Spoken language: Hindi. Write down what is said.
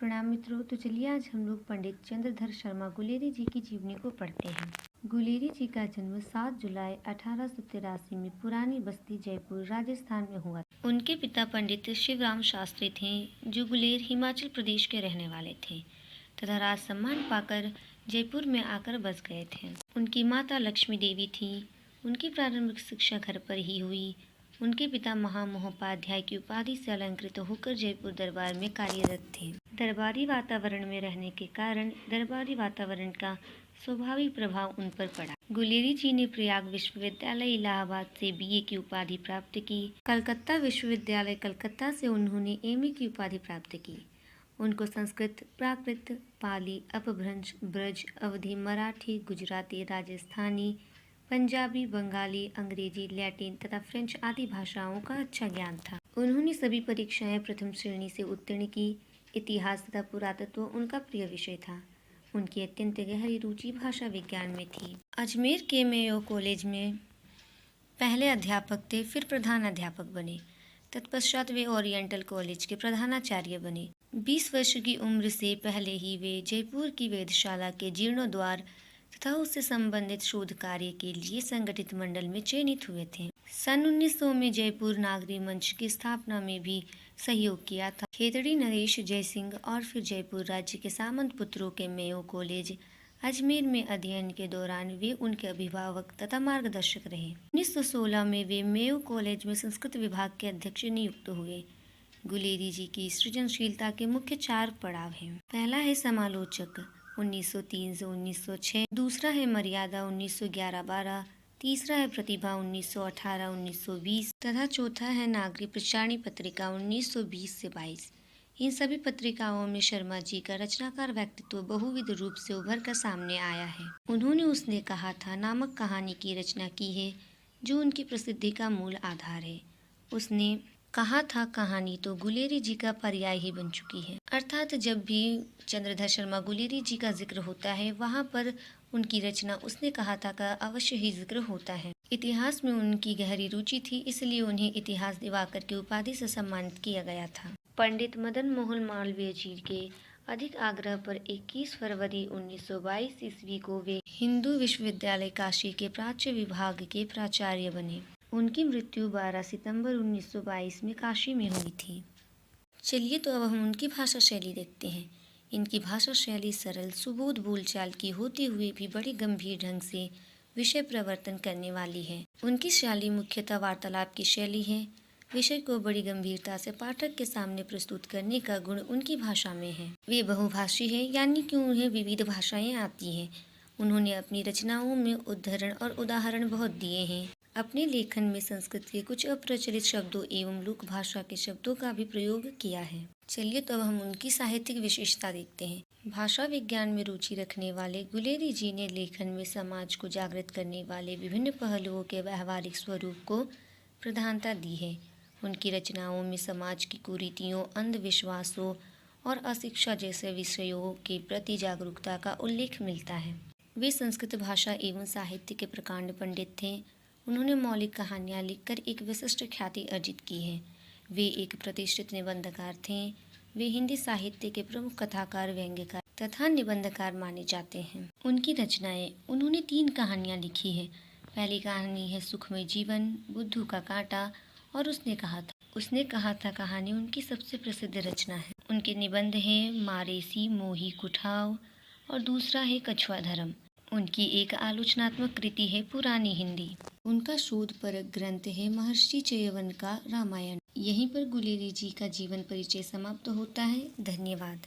प्रणाम मित्रों। तो चलिए आज हम लोग पंडित चंद्रधर शर्मा गुलेरी जी की जीवनी को पढ़ते हैं। गुलेरी जी का जन्म 7 जुलाई 1883 में पुरानी बस्ती जयपुर राजस्थान में हुआ। उनके पिता पंडित शिवराम शास्त्री थे जो गुलेर हिमाचल प्रदेश के रहने वाले थे तथा राज सम्मान पाकर जयपुर में आकर बस गए थे। उनकी माता लक्ष्मी देवी थी। उनकी प्रारंभिक शिक्षा घर पर ही हुई। उनके पिता महामहोपाध्याय की उपाधि से अलंकृत होकर जयपुर दरबार में कार्यरत थे। दरबारी वातावरण में रहने के कारण दरबारी वातावरण का स्वाभाविक प्रभाव उन पर पड़ा। गुलेरी जी ने प्रयाग विश्वविद्यालय इलाहाबाद से बीए की उपाधि प्राप्त की। कलकत्ता विश्वविद्यालय कलकत्ता से उन्होंने एमए की उपाधि प्राप्त की। उनको संस्कृत, प्राकृत, पाली, अपभ्रंश, ब्रज, अवधी, मराठी, गुजराती, राजस्थानी, पंजाबी, बंगाली, अंग्रेजी, लैटिन तथा फ्रेंच आदि भाषाओं का अच्छा ज्ञान था। उन्होंने सभी परीक्षाएं प्रथम श्रेणी से उत्तीर्ण की। इतिहास तथा पुरातत्व उनका प्रिय विषय था। उनकी अत्यंत गहरी रुचि भाषा विज्ञान में थी। अजमेर के मेयो कॉलेज में पहले अध्यापक थे, फिर प्रधान अध्यापक बने। तत्पश्चात वे ओरिएंटल कॉलेज के प्रधानाचार्य बने। 20 वर्ष की उम्र से पहले ही वे जयपुर की वेधशाला के जीर्णोद्धार तथा उससे संबंधित शोध कार्य के लिए संगठित मंडल में चयनित हुए थे। सन 1900 में जयपुर नागरी मंच की स्थापना में भी सहयोग किया था। खेतड़ी नरेश जयसिंह और फिर जयपुर राज्य के सामंत पुत्रों के मेयो कॉलेज अजमेर में अध्ययन के दौरान वे उनके अभिभावक तथा मार्गदर्शक रहे। 1916 में वे मेयो कॉलेज में संस्कृत विभाग के अध्यक्ष नियुक्त हुए। गुलेरी जी की सृजनशीलता के मुख्य 4 पड़ाव हैं। पहला है समालोचक 1903 से 1906, दूसरा है मर्यादा 1911-12, तीसरा है प्रतिभा 1918-1920 तथा चौथा है नागरी प्रचारणी पत्रिका 1920 से 22। इन सभी पत्रिकाओं में शर्मा जी का रचनाकार व्यक्तित्व बहुविध रूप से उभर कर सामने आया है। उन्होंने उसने कहा था नामक कहानी की रचना की है जो उनकी प्रसिद्धि का मूल आधार है। उसने कहा था कहानी तो गुलेरी जी का पर्याय ही बन चुकी है। अर्थात जब भी चंद्रधर शर्मा गुलेरी जी का जिक्र होता है वहाँ पर उनकी रचना उसने कहा था का अवश्य ही जिक्र होता है। इतिहास में उनकी गहरी रुचि थी, इसलिए उन्हें इतिहास दिवाकर की उपाधि से सम्मानित किया गया था। पंडित मदन मोहन मालवीय जी के अधिक आग्रह पर 21 फरवरी 1922 ईस्वी को वे हिंदू विश्वविद्यालय काशी के प्राच्य विभाग के प्राचार्य बने। उनकी मृत्यु 12 सितंबर 1922 में काशी में हुई थी। चलिए तो अब हम उनकी भाषा शैली देखते हैं। इनकी भाषा शैली सरल सुबोध बोलचाल की होते हुए भी बड़े गंभीर ढंग से विषय प्रवर्तन करने वाली है। उनकी शैली मुख्यतः वार्तालाप की शैली है। विषय को बड़ी गंभीरता से पाठक के सामने प्रस्तुत करने का गुण उनकी भाषा में है। वे बहुभाषी है, यानी कि उन्हें विविध भाषाएं आती हैं। उन्होंने अपनी रचनाओं में उद्धरण और उदाहरण बहुत दिए हैं। अपने लेखन में संस्कृत के कुछ अप्रचलित शब्दों एवं लोक भाषा के शब्दों का भी प्रयोग किया है। चलिए तो अब हम उनकी साहित्यिक विशेषता देखते हैं। भाषा विज्ञान में रुचि रखने वाले गुलेरी जी ने लेखन में समाज को जागृत करने वाले विभिन्न पहलुओं के व्यावहारिक स्वरूप को प्रधानता दी है। उनकी रचनाओं में समाज की कुरीतियों, अंधविश्वासों और अशिक्षा जैसे विषयों के प्रति जागरूकता का उल्लेख मिलता है। वे संस्कृत भाषा एवं साहित्य के प्रकांड पंडित थे। उन्होंने मौलिक कहानियाँ लिखकर एक विशिष्ट ख्याति अर्जित की है। वे एक प्रतिष्ठित निबंधकार थे। वे हिंदी साहित्य के प्रमुख कथाकार, व्यंग्यकार तथा निबंधकार माने जाते हैं। उनकी रचनाएं, उन्होंने 3 कहानियाँ लिखी है। पहली कहानी है सुखमय जीवन, बुद्धू का कांटा और उसने कहा था कहानी उनकी सबसे प्रसिद्ध रचना है। उनके निबंध हैं मारेसी, मोही, कुठाव और दूसरा है कछुआ धर्म। उनकी एक आलोचनात्मक कृति है पुरानी हिंदी। उनका शोधपरक ग्रंथ है महर्षि चयवन का रामायण। यहीं पर गुलेरी जी का जीवन परिचय समाप्त होता है। धन्यवाद।